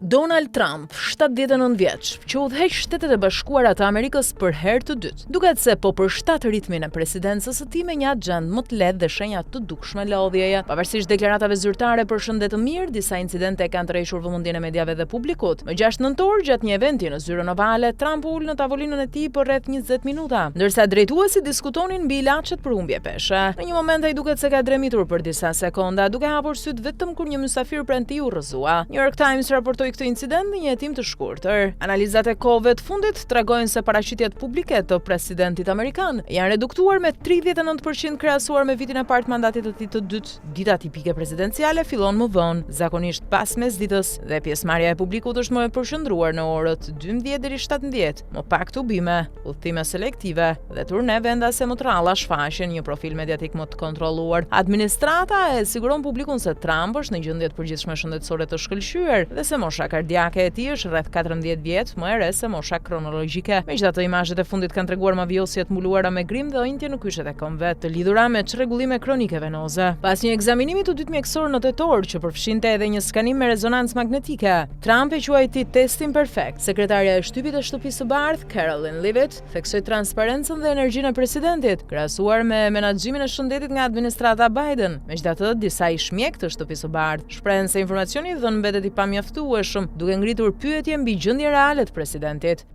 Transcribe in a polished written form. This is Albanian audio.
Donald Trump, 79 vjeç, që udhëheq Shtetet e Bashkuara të Amerikës për herë të dytë. Duket se po përshtat ritmin e presidencës së tij me një agjendë më të lehtë dhe shenja të dukshme lodhjeje. Pavarësisht deklaratave zyrtare për shëndet të mirë, disa incidente kanë tërhequr vëmendjen e mediave dhe publikut. Më 6 nëntor, gjatë një eventi në zyrën ovale, Trump ul në tavolinën e tij për rreth 20 minuta, ndërsa drejtuesit diskutonin mbi ilaçet për humbje peshe. Në një moment ai duket se ka dremitur për disa sekonda, duke hapur syt vetëm kur një mysafir pranë tij u rrëzua. New York Times raportoi këtë incident në një hetim të shkurtër. Analizat e kohëve të fundit tregojnë se paraqitjet publike të presidentit amerikan janë reduktuar me 39% krahasuar me vitin e parë të mandatit të tij të dytë. Dita tipike presidenciale fillon më vonë, zakonisht pas mesditës, dhe pjesëmarrja e publikut është më e përqendruar në orët 12 deri 17, më pak tubime, udhëtime selektive dhe turne vendase më të rralla shfaqen një profil mediatik më të kontrolluar. Administrata e siguron publikun se Trump është në gjendje të përgjithshme shëndetësore të shkëlqyer dhe se mosha kardiake e tij është rreth 14 vjet më e re se mosha kronologjike. Megjithatë, imazhet e fundit kanë treguar mavjosje të mbuluara me grim dhe ëndje në kyçet e këmbëve, të lidhura me çrregullime kronike venoze. Pas një ekzaminimi të dytë mjekësor në tetor që përfshinte edhe një skanim me rezonancë magnetike, Trump e quajti testin perfekt. Sekretarja e shtypit e Shtëpisë së Bardhë, Karoline Leavitt, theksoi transparencën dhe energjinë e presidentit, krahasuar me menaxhimin e shëndetit nga administrata Biden. Megjithatë, disa ish mjek të Shtëpisë së Bardhë shprehen se informacioni dhënë mbetet i pamjaftueshëm, duke ngritur pyetje mbi gjendjen reale të presidentit.